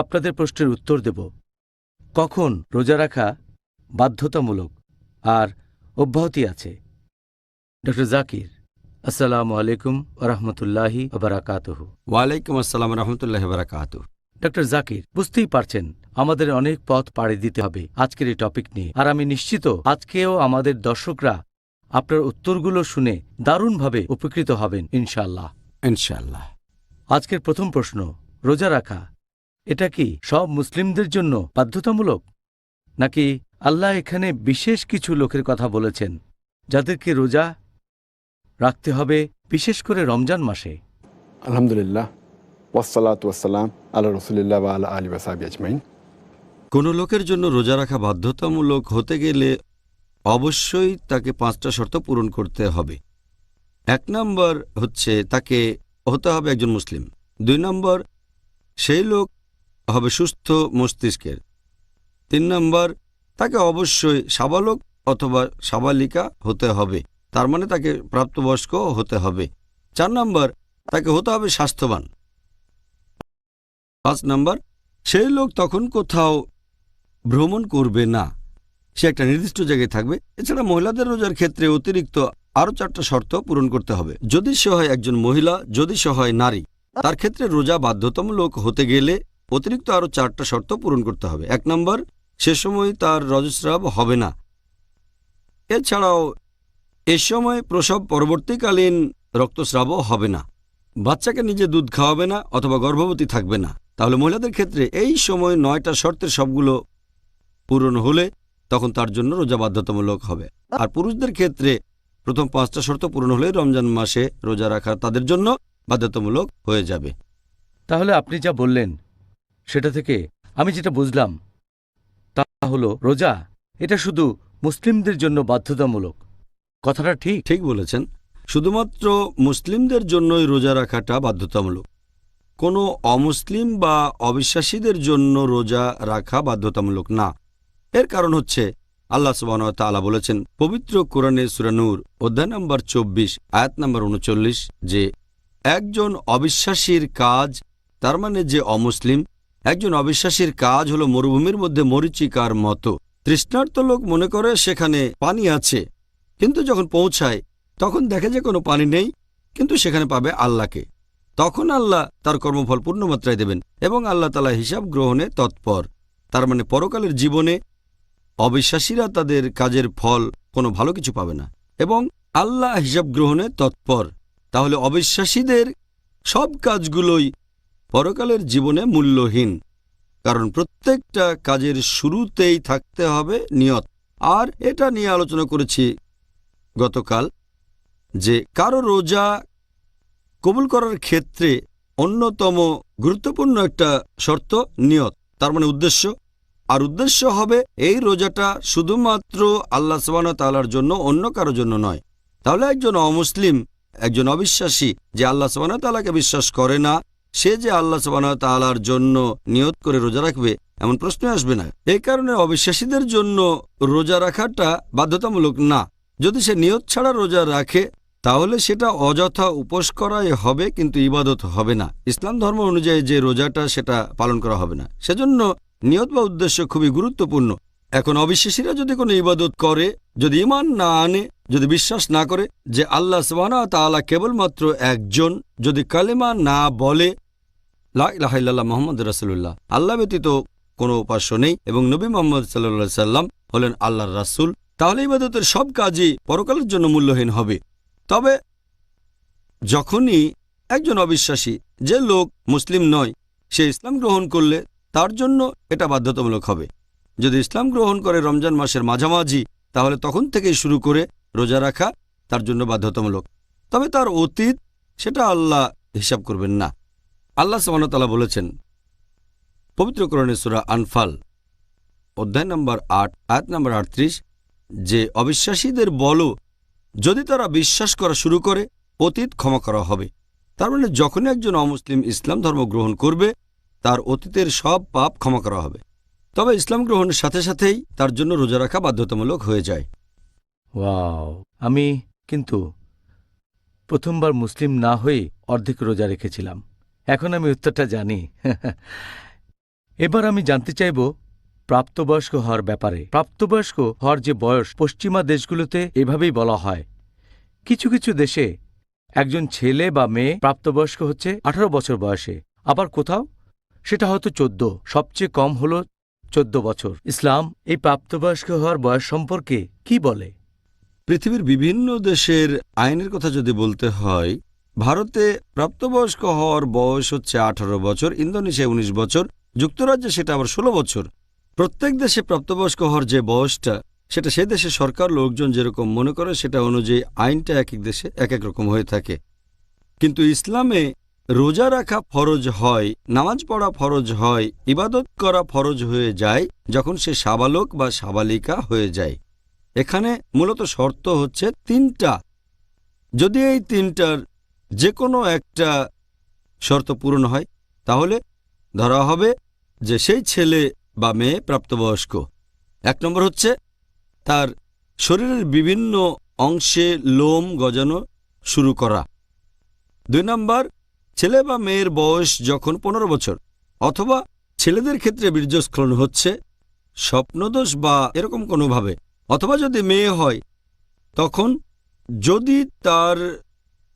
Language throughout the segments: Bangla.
আপনাদের প্রশ্নের উত্তর দেব। কখন রোজা রাখা বাধ্যতামূলক আর অব্যাহতি আছে? ডক্টর জাকির, আসসালামু আলাইকুম ওরহমতুল্লাহি ওবারাকাতুহু। ওয়ালাইকুম আসসালাম রহমতুল্লাহ বারাকাত। ডক্টর জাকির, বুঝতেই পারছেন আমাদের অনেক পথ পাড়ি দিতে হবে আজকের এই টপিক নিয়ে, আর আমি নিশ্চিত আজকেও আমাদের দর্শকরা আপনার উত্তরগুলো শুনে দারুণভাবে উপকৃত হবেন ইনশাআল্লাহ। ইনশাআল্লাহ। আজকের প্রথম প্রশ্ন, রোজা রাখা এটা কি সব মুসলিমদের জন্য বাধ্যতামূলক, নাকি আল্লাহ এখানে বিশেষ কিছু লোকের কথা বলেছেন যাদেরকে রোজা রাখতে হবে, বিশেষ করে রমজান মাসে? আলহামদুলিল্লাহ, ওয়াসসালাতু ওয়াসসালাম আলা রাসূলিল্লাহ ওয়া আলা আলিহি ওয়া সাহবিহি আজমাইন। কোনো লোকের জন্য রোজা রাখা বাধ্যতামূলক হতে গেলে অবশ্যই তাকে 5টা শর্ত পূরণ করতে হবে। 1 নম্বর হচ্ছে তাকে হতে হবে একজন মুসলিম। 2 নম্বর, সেই লোক হবে সুস্থ মস্তিষ্কের। 3 নম্বর, তাকে অবশ্যই সাবালক অথবা সাবালিকা হতে হবে, তার মানে তাকে প্রাপ্তবয়স্ক হতে হবে। 4 নম্বর, তাকে হতে হবে স্বাস্থ্যবান। 5 নম্বর, সেই লোক তখন কোথাও ভ্রমণ করবে না, সে একটা নির্দিষ্ট জায়গায় থাকবে। এছাড়া মহিলাদের রোজার ক্ষেত্রে অতিরিক্ত আরও 4টা শর্ত পূরণ করতে হবে। যদি সে হয় একজন মহিলা, যদি সে হয় নারী, তার ক্ষেত্রে রোজা বাধ্যতামূলক হতে গেলে অতিরিক্ত আরও 4টা শর্ত পূরণ করতে হবে। 1 নম্বর, সে সময় তার রজস্রাব হবে না। এছাড়াও এ সময় প্রসব পরবর্তীকালীন রক্তস্রাবও হবে না। বাচ্চাকে নিজে দুধ খাওয়াবে না অথবা গর্ভবতী থাকবে না। তাহলে মহিলাদের ক্ষেত্রে এই সময় 9টা শর্তের সবগুলো পূরণ হলে তখন তার জন্য রোজা বাধ্যতামূলক হবে। আর পুরুষদের ক্ষেত্রে প্রথম 5টা শর্ত পূরণ হলে রমজান মাসে রোজা রাখা তাদের জন্য বাধ্যতামূলক হয়ে যাবে। তাহলে আপনি যা বললেন সেটা থেকে আমি যেটা বুঝলাম তা হলো রোজা এটা শুধু মুসলিমদের জন্য বাধ্যতামূলক। কথাটা ঠিক? ঠিক বলেছেন, শুধুমাত্র মুসলিমদের জন্যই রোজা রাখাটা বাধ্যতামূলক। কোনো অমুসলিম বা অবিশ্বাসীদের জন্য রোজা রাখা বাধ্যতামূলক না। এর কারণ হচ্ছে আল্লাহ সুবহানাহু ওয়া তাআলা বলেছেন পবিত্র কোরআনে সূরা নূর অধ্যায় নম্বর 24 আয়াত নম্বর 39 যে একজন অবিশ্বাসীর কাজ, তার মানে যে অমুসলিম, একজন অবিশ্বাসীর কাজ হলো মরুভূমির মধ্যে মরীচিকার মতো। তৃষ্ণার্ত লোক মনে করে সেখানে পানি আছে, কিন্তু যখন পৌঁছায় তখন দেখে যে কোনো পানি নেই, কিন্তু সেখানে পাবে আল্লাহকে। তখন আল্লাহ তার কর্মফল পূর্ণমাত্রায় দেবেন এবং আল্লাহ তাআলা হিসাব গ্রহণে তৎপর। তার মানে পরকালের জীবনে অবিশ্বাসীরা তাদের কাজের ফল কোনো ভালো কিছু পাবে না এবং আল্লাহ হিসাব গ্রহণে তৎপর। তাহলে অবিশ্বাসীদের সব কাজগুলোই পরকালের জীবনে মূল্যহীন, কারণ প্রত্যেকটা কাজের শুরুতেই থাকতে হবে নিয়ত। আর এটা নিয়ে আলোচনা করেছি গতকাল যে কারো রোজা কবুল করার ক্ষেত্রে অন্যতম গুরুত্বপূর্ণ একটা শর্ত নিয়ত, তার মানে উদ্দেশ্য। আর উদ্দেশ্য হবে এই রোজাটা শুধুমাত্র আল্লাহ সুবহানাহু ওয়া তাআলার জন্য, অন্য কারো জন্য নয়। তাহলে একজন অমুসলিম, একজন অবিশ্বাসী যে আল্লাহ সুবহানাহু ওয়া তাআলাকে বিশ্বাস করে না, সে যে আল্লাহ সুবহানাহু ওয়া তাআলার জন্য নিয়ত করে রোজা রাখবে এমন প্রশ্ন আসবে না। এই কারণে অবিশ্বাসীদের জন্য রোজা রাখাটা বাধ্যতামূলক না। যদি সে নিয়ত ছাড়া রোজা রাখে তাহলে সেটা অযথা উপোস করাই হবে, কিন্তু ইবাদত হবে না। ইসলাম ধর্ম অনুযায়ী যে রোজাটা সেটা পালন করা হবে না। সেজন্য নিয়ত বা উদ্দেশ্য খুবই গুরুত্বপূর্ণ। এখন অবিশ্বাসীরা যদি কোনো ইবাদত করে, যদি ঈমান না আনে, যদি বিশ্বাস না করে যে আল্লাহ সুবহানাহু ওয়া তাআলা কেবলমাত্র একজন, যদি কালেমা না বলে লা ইলাহা ইল্লাল্লাহ মুহাম্মাদুর রাসূলুল্লাহ, আল্লাহ ব্যতীত কোনো উপাস্য নেই এবং নবী মুহাম্মদ সাল্লাল্লাহু আলাইহি সাল্লাম হলেন আল্লাহর রাসূল, তাহলে ইবাদতের সব কাজই পরকালের জন্য মূল্যহীন হবে। তবে যখনই একজন অবিশ্বাসী, যে লোক মুসলিম নয়, সে ইসলাম গ্রহণ করলে তার জন্য এটা বাধ্যতামূলক হবে। যদি ইসলাম গ্রহণ করে রমজান মাসের মাঝামাঝি, তাহলে তখন থেকেই শুরু করে রোজা রাখা তার জন্য বাধ্যতামূলক। তবে তার অতীত সেটা আল্লাহ হিসাব করবেন না। আল্লাহ সুবহানাহু ওয়া তাআলা বলেছেন পবিত্র কোরআনে সূরা আনফাল অধ্যায় নম্বর 8 আয়াত নম্বর 38 যে অবিশ্বাসীদের বলো যদি তারা বিশ্বাস করা শুরু করে অতীত ক্ষমা করা হবে। তার মানে যখনই একজন অমুসলিম ইসলাম ধর্ম গ্রহণ করবে তার অতীতের সব পাপ ক্ষমা করা হবে। তবে ইসলাম গ্রহণের সাথে সাথেই তার জন্য রোজা রাখা বাধ্যতামূলক হয়ে যায়। ওয়াও! আমি কিন্তু প্রথমবার মুসলিম না হয়ে অর্ধেক রোজা রেখেছিলাম। এখন আমি উত্তরটা জানি। এবার আমি জানতে চাইব প্রাপ্তবয়স্ক হওয়ার ব্যাপারে। প্রাপ্তবয়স্ক হওয়ার যে বয়স পশ্চিমা দেশগুলোতে এভাবেই বলা হয়। কিছু কিছু দেশে একজন ছেলে বা মেয়ে প্রাপ্তবয়স্ক হচ্ছে 18 বছর বয়সে, আবার কোথাও সেটা হয়তো 14, সবচেয়ে কম হল 14 বছর। ইসলাম এই প্রাপ্তবয়স্ক হওয়ার বয়স সম্পর্কে কি বলে? পৃথিবীর বিভিন্ন দেশের আইনের কথা যদি বলতে হয়, ভারতে প্রাপ্তবয়স্ক হওয়ার বয়স হচ্ছে 18 বছর, ইন্দোনেশিয়ায় 19 বছর, যুক্তরাজ্যে সেটা আবার 16 বছর। প্রত্যেক দেশে প্রাপ্তবয়স্ক হওয়ার যে বয়সটা, সেটা সেই দেশের সরকার লোকজন যেরকম মনে করে সেটা অনুযায়ী আইনটা এক এক দেশে এক এক রকম হয়ে থাকে। কিন্তু ইসলামে রোজা রাখা ফরজ হয়, নামাজ পড়া ফরজ হয়, ইবাদত করা ফরজ হয়ে যায় যখন সে সাবালক বা সাবালিকা হয়ে যায়। এখানে মূলত শর্ত হচ্ছে 3টা। যদি এই 3টার যে কোনো একটা শর্ত পূরণ হয়, তাহলে ধরা হবে যে সেই ছেলে বা মেয়ে প্রাপ্তবয়স্ক। 1 নম্বর হচ্ছে তার শরীরের বিভিন্ন অংশে লোম গজানো শুরু করা। 2 নম্বর, ছেলে বা মেয়ের বয়স যখন 15 বছর, অথবা ছেলেদের ক্ষেত্রে বীর্যস্খলন হচ্ছে স্বপ্নদোষ বা এরকম কোনোভাবে, অথবা যদি মেয়ে হয় তখন যদি তার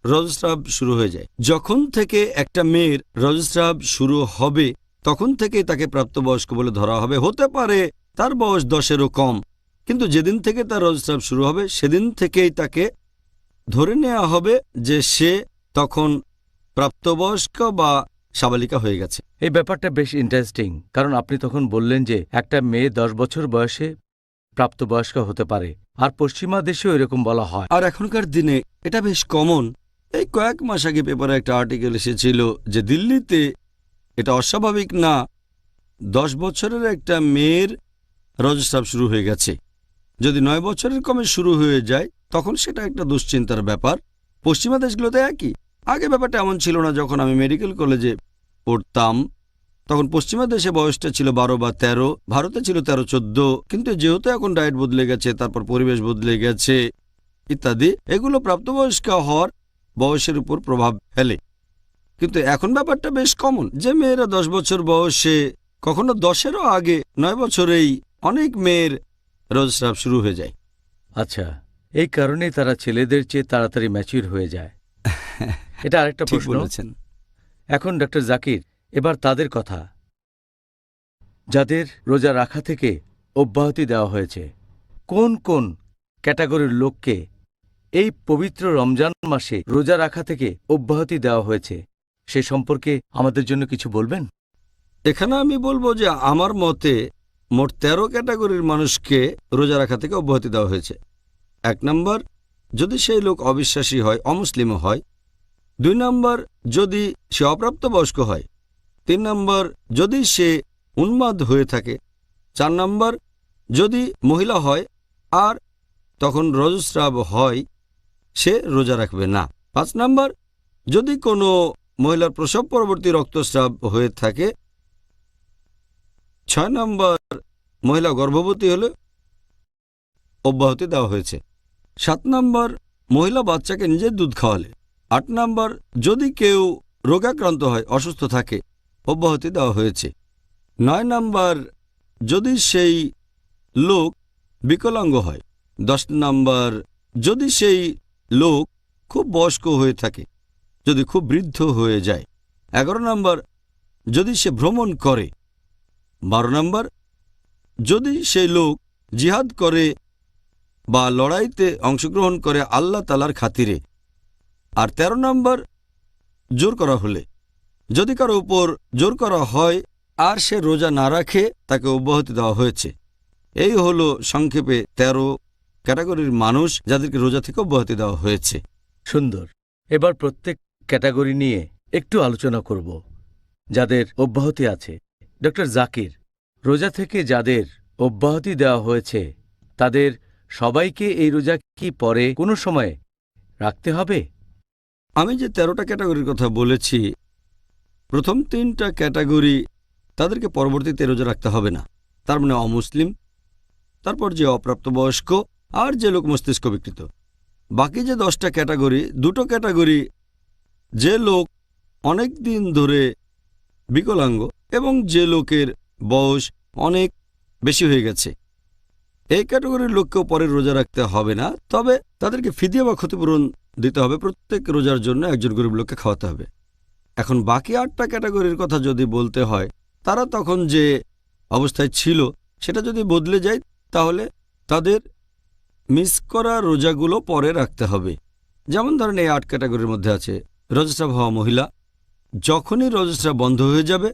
রজস্রাব শুরু হয়ে যায়। যখন থেকে একটা মেয়ের রজস্রাব শুরু হবে তখন থেকেই তাকে প্রাপ্তবয়স্ক বলে ধরা হবে। হতে পারে তার বয়স 10-এরও কম, কিন্তু যেদিন থেকে তার রজস্রাব শুরু হবে সেদিন থেকেই তাকে ধরে নেওয়া হবে যে সে তখন প্রাপ্তবয়স্ক বা সাবালিকা হয়ে গেছে। এই ব্যাপারটা বেশ ইন্টারেস্টিং, কারণ আপনি তখন বললেন যে একটা মেয়ে 10 বছর বয়সে প্রাপ্তবয়স্ক হতে পারে, আর পশ্চিমা দেশেও এরকম বলা হয়। আর এখনকার দিনে এটা বেশ কমন। এই কয়েক মাস আগে পেপারে একটা আর্টিকেল এসেছিল যে দিল্লিতে এটা অস্বাভাবিক না, 10 বছরের একটা মেয়ের রজস্রাব শুরু হয়ে গেছে। যদি 9 বছরের কমে শুরু হয়ে যায় তখন সেটা একটা দুশ্চিন্তার ব্যাপার। পশ্চিমা দেশগুলোতে একই। আগে ব্যাপারটা এমন ছিল না। যখন আমি মেডিকেল কলেজে পড়তাম তখন পশ্চিমা দেশে বয়সটা ছিল 12 বা 13, ভারতে ছিল 13-14। কিন্তু যেহেতু এখন ডায়েট বদলে গেছে, তারপর পরিবেশ বদলে গেছে ইত্যাদি, এগুলো প্রাপ্তবয়স্ক হওয়ার বয়সের উপর প্রভাব ফেলে। কিন্তু এখন ব্যাপারটা বেশ কমন যে মেয়েরা 10 বছর বয়সে, কখনো 10-এরও আগে, 9 বছরেই অনেক মেয়ের রজস্রাব শুরু হয়ে যায়। আচ্ছা, এই কারণেই তারা ছেলেদের চেয়ে তাড়াতাড়ি ম্যাচিউর হয়ে যায়। এটা আরেকটা ঠিক প্রশ্ন। বলেছেন। এখন ডক্টর জাকির, এবার তাদের কথা যাদের রোজা রাখা থেকে অব্যাহতি দেওয়া হয়েছে। কোন কোন ক্যাটাগরির লোককে এই পবিত্র রমজান মাসে রোজা রাখা থেকে অব্যাহতি দেওয়া হয়েছে সে সম্পর্কে আমাদের জন্য কিছু বলবেন? এখানে আমি বলবো যে আমার মতে মোট 13 ক্যাটাগরির মানুষকে রোজা রাখা থেকে অব্যাহতি দেওয়া হয়েছে। 1 নম্বর, যদি সেই লোক অবিশ্বাসী হয়, অমুসলিমও হয়। 2 নম্বর, যদি সে অপ্রাপ্তবয়স্ক হয়। 3 নম্বর, যদি সে উন্মাদ হয়ে থাকে। 4 নম্বর, যদি মহিলা হয় আর তখন রজস্রাব হয়, সে রোজা রাখবে না। 5 নম্বর, যদি কোনো মহিলার প্রসব পরবর্তী রক্তস্রাব হয়ে থাকে। 6 নম্বর, মহিলা গর্ভবতী হলে অব্যাহতি দেওয়া হয়েছে। 7 নম্বর, মহিলা বাচ্চাকে নিজের দুধ খাওয়ালে। 8 নম্বর, যদি কেউ রোগাক্রান্ত হয়, অসুস্থ থাকে, অব্যাহতি দেওয়া হয়েছে। 9 নম্বর, যদি সেই লোক বিকলাঙ্গ হয়। 10 নম্বর, যদি সেই লোক খুব বয়স্ক হয়ে থাকে, যদি খুব বৃদ্ধ হয়ে যায়। 11 নম্বর, যদি সে ভ্রমণ করে। 12 নম্বর, যদি সেই লোক জিহাদ করে বা লড়াইতে অংশগ্রহণ করে আল্লাহ তাআলার খাতিরে। আর 13 নম্বর, জোর করা হলে। যদি কারো উপর জোর করা হয় আর সে রোজা না রাখে, তাকে অব্যাহতি দেওয়া হয়েছে। এই হলো সংক্ষেপে 13 ক্যাটাগরির মানুষ যাদেরকে রোজা থেকে অব্যাহতি দেওয়া হয়েছে। সুন্দর। এবার প্রত্যেক ক্যাটাগরি নিয়ে একটু আলোচনা করব যাদের অব্যাহতি আছে। ডক্টর জাকির, রোজা থেকে যাদের অব্যাহতি দেওয়া হয়েছে তাদের সবাইকে এই রোজা কি পরে কোনো সময় রাখতে হবে? আমি যে 13টা ক্যাটাগরির কথা বলেছি, প্রথম 3টা ক্যাটাগরি তাদেরকে পরবর্তীতে রোজা রাখতে হবে না। তার মানে অমুসলিম, তারপর যে অপ্রাপ্তবয়স্ক, আর যে লোক মস্তিষ্ক বিকৃত। বাকি যে 10টা ক্যাটাগরি, 2টো ক্যাটাগরি, যে লোক অনেক দিন ধরে বিকলাঙ্গ এবং যে লোকের বয়স অনেক বেশি হয়ে গেছে, এই ক্যাটাগরির লোককেও পরে রোজা রাখতে হবে না, তবে তাদেরকে ফিদিয়া বা ক্ষতিপূরণ দিতে হবে। প্রত্যেক রোজার জন্য একজন গরিব লোককে খাওয়াতে হবে। এখন বাকি 8টা ক্যাটাগরির কথা যদি বলতে হয়, তারা তখন যে অবস্থায় ছিল সেটা যদি বদলে যায়, তাহলে তাদের মিস করা রোজাগুলো পরে রাখতে হবে। যেমন ধরেন এই 8 ক্যাটাগরির মধ্যে আছে রজস্রাব হওয়া মহিলা। যখনই রজস্রাব বন্ধ হয়ে যাবে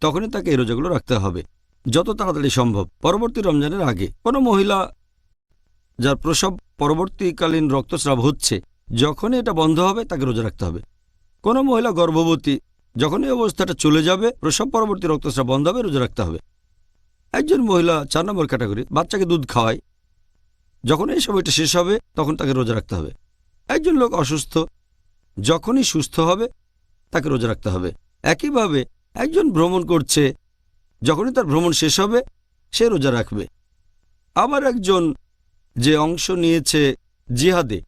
তখনই তাকে এই রোজাগুলো রাখতে হবে, যত তাড়াতাড়ি সম্ভব, পরবর্তী রমজানের আগে। কোনো মহিলা যার প্রসব পরবর্তীকালীন রক্তস্রাব হচ্ছে, যখনই এটা বন্ধ হবে তাকে রোজা রাখতে হবে। কোনো মহিলা গর্ভবতী, যখনই অবস্থাটা চলে যাবে, প্রসব পরবর্তী রক্তস্রাব বন্ধ হবে, রোজা রাখতে হবে। একজন মহিলা 4 নম্বর ক্যাটাগরি, বাচ্চাকে দুধ খাওয়ায়, যখন এই সময়টা শেষ হবে তখন তাকে রোজা রাখতে হবে। একজন লোক অসুস্থ, যখনই সুস্থ হবে তাকে রোজা রাখতে হবে। একইভাবে একজন ভ্রমণ করছে, যখনই তার ভ্রমণ শেষ হবে সে রোজা রাখবে। আবার একজন যে অংশ নিয়েছে জিহাদে,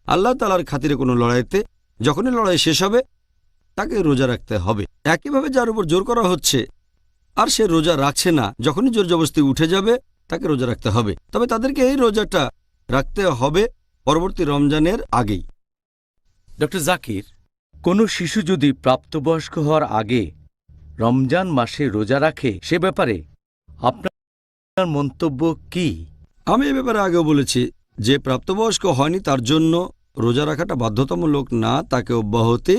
আল্লাহ তাআলার খাতিরে কোনো লড়াইতে, যখনই লড়াই শেষ হবে তাকে রোজা রাখতে হবে। একইভাবে যার উপর জোর করা হচ্ছে আর সে রোজা রাখছে না, যখনই জোর জবরদস্তি উঠে যাবে তাকে রোজা রাখতে হবে। তবে তাদেরকে এই রোজাটা রাখতে হবে পরবর্তী রমজানের আগেই। ডক্টর জাকির, কোনো শিশু যদি প্রাপ্তবয়স্ক হওয়ার আগে রমজান মাসে রোজা রাখে, সে ব্যাপারে আপনার মন্তব্য কি? আমি এ ব্যাপারে আগেও বলেছি যে প্রাপ্তবয়স্ক হয়নি তার জন্য রোজা রাখাটা বাধ্যতামূলক না, তাকে অব্যাহতি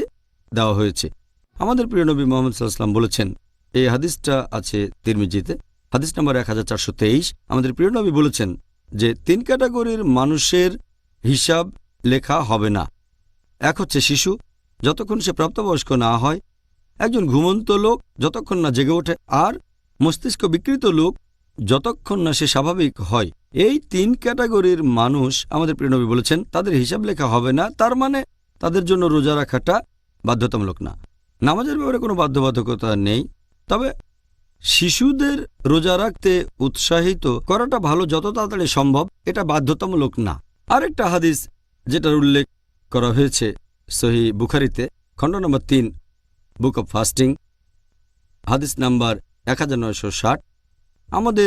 দেওয়া হয়েছে। আমাদের প্রিয় নবী মুহাম্মদ সাল্লাল্লাহু আলাইহি ওয়াসাল্লাম বলেছেন, এই হাদিসটা আছে তিরমিজিতে, হাদিস নম্বর 1423। আমাদের প্রিয় নবী বলেছেন যে 3 ক্যাটাগরির মানুষের হিসাব লেখা হবে না। এক হচ্ছে শিশু, যতক্ষণ সে প্রাপ্তবয়স্ক না হয়, একজন ঘুমন্ত লোক যতক্ষণ না জেগে ওঠে, আর মস্তিষ্ক বিকৃত লোক যতক্ষণ না সে স্বাভাবিক হয়। এই 3 ক্যাটাগরির মানুষ আমাদের প্রিয় নবী বলেছেন তাদের হিসাব লেখা হবে না, তার মানে তাদের জন্য রোজা রাখাটা বাধ্যতামূলক না। নামাজের ব্যাপারে কোনো বাধ্যবাধকতা নেই, তবে শিশুদের রোজা রাখতে উৎসাহিত করাটা ভালো, যত তাড়াতাড়ি সম্ভব, এটা বাধ্যতামূলক না। আরেকটা হাদিস যেটার উল্লেখ করা হয়েছে সহিহ বুখারীতে, খণ্ড নম্বর 3, বুক অব ফাস্টিং, হাদিস নাম্বার 1960। আমাদের